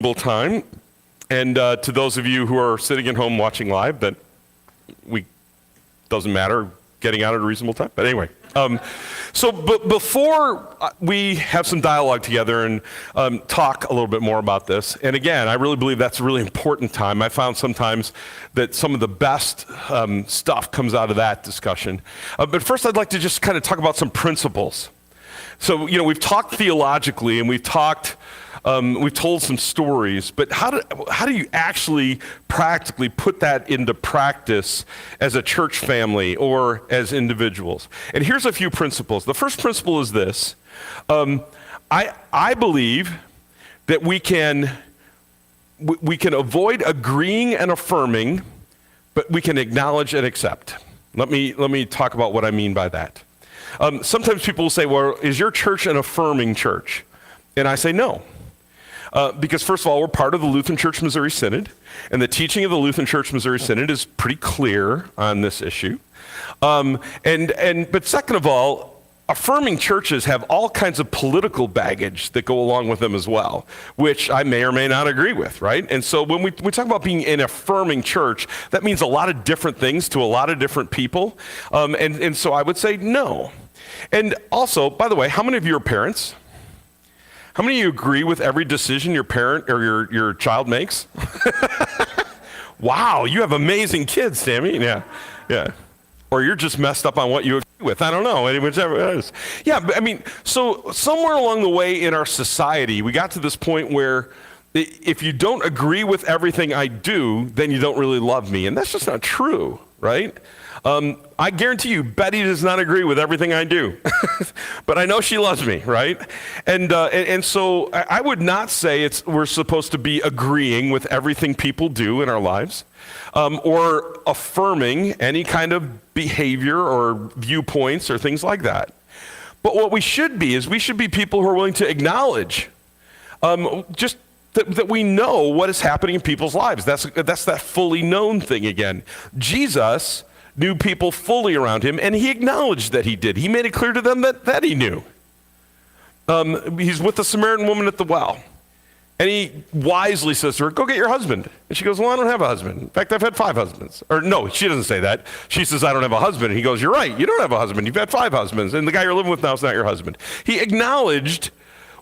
Time. And to those of you who are sitting at home watching live, that doesn't matter, getting out at a reasonable time. But anyway, but before we have some dialogue together and talk a little bit more about this, and again, I really believe that's a really important time. I found sometimes that some of the best stuff comes out of that discussion. But first, I'd like to just kind of talk about some principles. So, we've talked theologically and we've told some stories, but how do you actually practically put that into practice as a church family or as individuals? And here's a few principles. The first principle is this. I believe that we can avoid agreeing and affirming, but we can acknowledge and accept. Let me talk about what I mean by that. Sometimes people will say, well, is your church an affirming church? And I say no. Because first of all, we're part of the Lutheran Church Missouri Synod, and the teaching of the Lutheran Church Missouri Synod is pretty clear on this issue. But second of all, affirming churches have all kinds of political baggage that go along with them as well, which I may or may not agree with, right? And so when we talk about being an affirming church, that means a lot of different things to a lot of different people. And so I would say no. And also, by the way, how many of you are parents? How many of you agree with every decision your parent or your child makes? Wow, you have amazing kids, Sammy. Yeah. Or you're just messed up on what you agree with. I don't know, whichever it is. Yeah, but so somewhere along the way in our society, we got to this point where if you don't agree with everything I do, then you don't really love me. And that's just not true, right? I guarantee you, Betty does not agree with everything I do, but I know she loves me, right? And so I would not say we're supposed to be agreeing with everything people do in our lives, or affirming any kind of behavior or viewpoints or things like that. But what we should be is we should be people who are willing to acknowledge just that we know what is happening in people's lives. That's that fully known thing again. Jesus knew people fully around him, and he acknowledged that he did. He made it clear to them that he knew. He's with the Samaritan woman at the well, and he wisely says to her, go get your husband. And she goes, well, I don't have a husband. In fact, I've had 5 husbands. Or no, she doesn't say that. She says, I don't have a husband. And he goes, you're right, you don't have a husband. You've had 5 husbands, and the guy you're living with now is not your husband. He acknowledged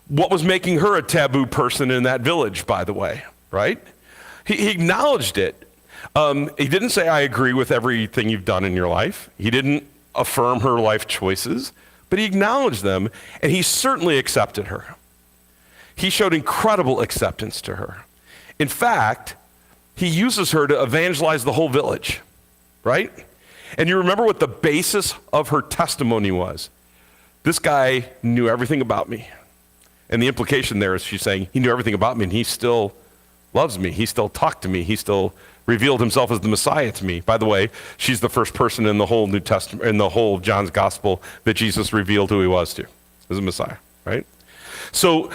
what was making her a taboo person in that village, by the way, right? He acknowledged it. He didn't say, I agree with everything you've done in your life. He didn't affirm her life choices, but he acknowledged them, and he certainly accepted her. He showed incredible acceptance to her. In fact, he uses her to evangelize the whole village, right? And you remember what the basis of her testimony was. This guy knew everything about me. And the implication there is she's saying, he knew everything about me, and he still loves me. He still talked to me. He still revealed himself as the Messiah to me. By the way, she's the first person in the whole New Testament, in the whole John's Gospel, that Jesus revealed who he was to, as a Messiah, right? So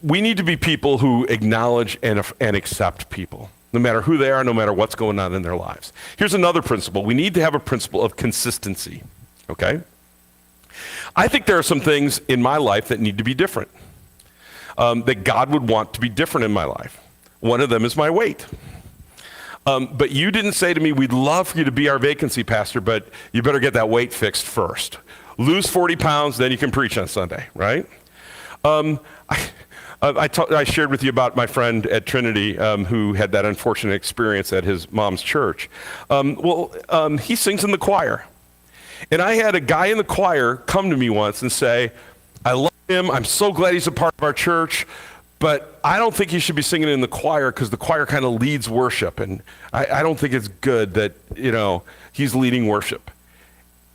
we need to be people who acknowledge and accept people, no matter who they are, no matter what's going on in their lives. Here's another principle. We need to have a principle of consistency, okay? I think there are some things in my life that need to be different, that God would want to be different in my life. One of them is my weight. But you didn't say to me, we'd love for you to be our vacancy pastor, but you better get that weight fixed first. Lose 40 pounds, then you can preach on Sunday, right? I shared with you about my friend at Trinity who had that unfortunate experience at his mom's church. He sings in the choir. And I had a guy in the choir come to me once and say, I love him, I'm so glad he's a part of our church, but I don't think he should be singing in the choir because the choir kind of leads worship, and I don't think it's good that, he's leading worship.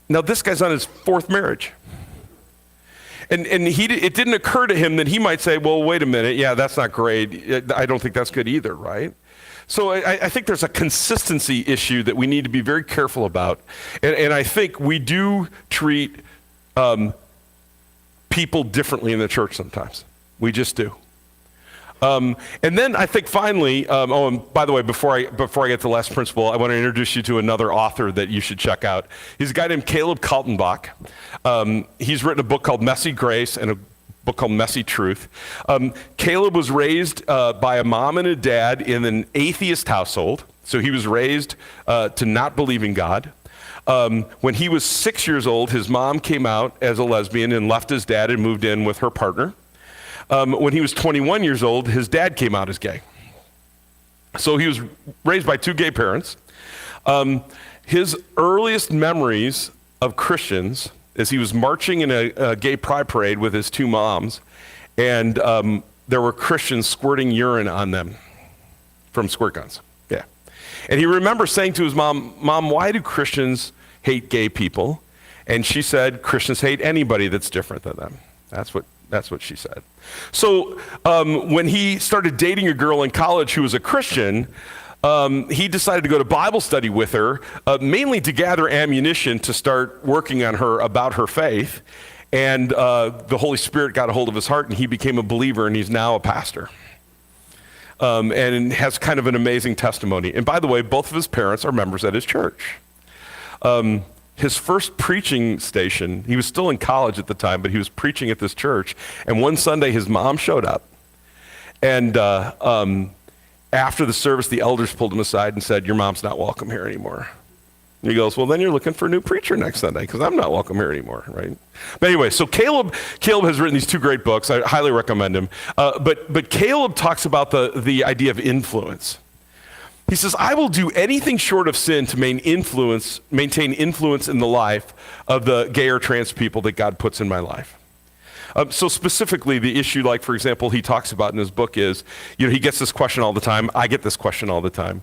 Now, this guy's on his 4th marriage. And it didn't occur to him that he might say, well, wait a minute, yeah, that's not great. I don't think that's good either, right? So I think there's a consistency issue that we need to be very careful about. And I think we do treat people differently in the church sometimes. We just do. And then I think finally, and by the way, before I get to the last principle, I want to introduce you to another author that you should check out. He's a guy named Caleb Kaltenbach. He's written a book called Messy Grace and a book called Messy Truth. Caleb was raised by a mom and a dad in an atheist household. So he was raised to not believe in God. When he was 6 years old, his mom came out as a lesbian and left his dad and moved in with her partner. When he was 21 years old, his dad came out as gay. So he was raised by two gay parents. His earliest memories of Christians is he was marching in a gay pride parade with his two moms, and there were Christians squirting urine on them from squirt guns. Yeah. And he remembers saying to his mom, "Mom, why do Christians hate gay people?" And she said, "Christians hate anybody that's different than them." That's what she said. So when he started dating a girl in college who was a Christian, he decided to go to Bible study with her, mainly to gather ammunition to start working on her about her faith. And the Holy Spirit got a hold of his heart, and he became a believer, and he's now a pastor. And has kind of an amazing testimony. And by the way, both of his parents are members at his church. His first preaching station, he was still in college at the time, but he was preaching at this church. And one Sunday, his mom showed up. And after the service, the elders pulled him aside and said, "Your mom's not welcome here anymore." And he goes, "Well, then you're looking for a new preacher next Sunday, because I'm not welcome here anymore," right? But anyway, so Caleb has written these two great books. I highly recommend them. But Caleb talks about the idea of influence. He says, "I will do anything short of sin to maintain influence in the life of the gay or trans people that God puts in my life." So specifically, the issue, like, for example, he talks about in his book is, he gets this question all the time. I get this question all the time.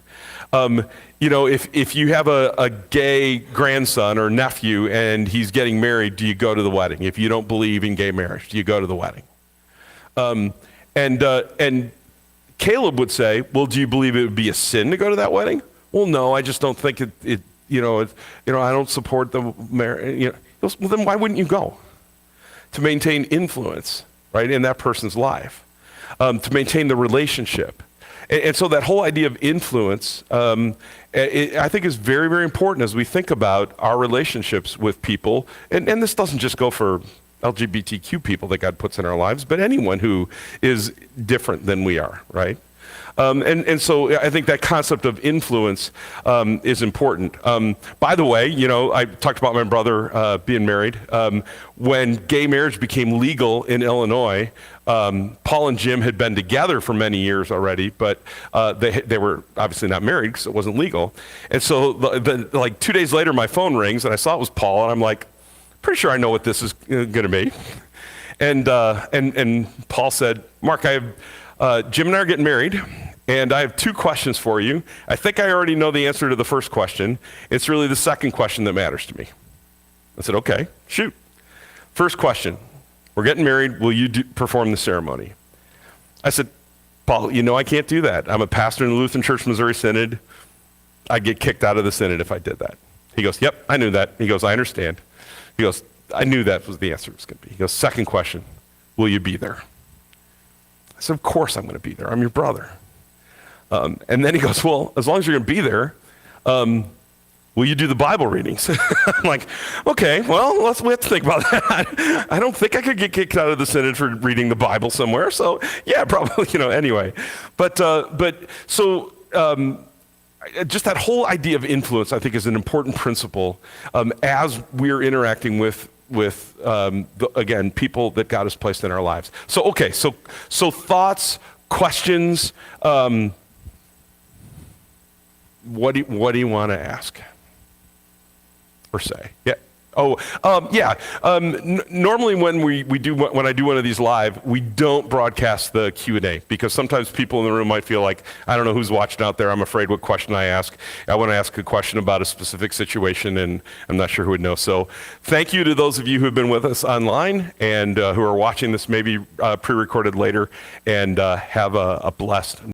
If you have a gay grandson or nephew and he's getting married, do you go to the wedding? If you don't believe in gay marriage, do you go to the wedding? And Caleb would say, "Well, do you believe it would be a sin to go to that wedding?" "Well, no, I just don't think I don't support the marriage." Well, then why wouldn't you go? To maintain influence, right, in that person's life, to maintain the relationship. And so that whole idea of influence, I think is very, very important as we think about our relationships with people. And this doesn't just go for LGBTQ people that God puts in our lives, but anyone who is different than we are, right? And so I think that concept of influence is important. By the way, I talked about my brother being married. When gay marriage became legal in Illinois, Paul and Jim had been together for many years already, but they were obviously not married because it wasn't legal. And so like 2 days later, my phone rings, and I saw it was Paul, and I'm like, pretty sure I know what this is going to be. And Paul said, "Mark, Jim and I are getting married, and I have two questions for you. I think I already know the answer to the first question. It's really the second question that matters to me." I said, "Okay, shoot." First question, we're getting married. Will you perform the ceremony? I said, "Paul, I can't do that. I'm a pastor in the Lutheran Church Missouri Synod. I'd get kicked out of the synod if I did that." He goes, "Yep, I knew that." He goes, "I understand." He goes, "I knew that was the answer it was going to be." He goes, "Second question, will you be there?" I said, "Of course I'm going to be there. I'm your brother." And then he goes, "Well, as long as you're going to be there, will you do the Bible readings?" I'm like, "Okay, well, we have to think about that." I don't think I could get kicked out of the synod for reading the Bible somewhere. So yeah, probably, anyway. But so just that whole idea of influence, I think, is an important principle as we're interacting with again, people that God has placed in our lives. So, okay, so thoughts, questions, what do you want to ask or say? Yeah. Normally when I do one of these live, we don't broadcast the Q&A because sometimes people in the room might feel like, I don't know who's watching out there. I'm afraid what question I ask. I want to ask a question about a specific situation, and I'm not sure who would know. So thank you to those of you who have been with us online and who are watching this maybe pre-recorded later, and have a blessed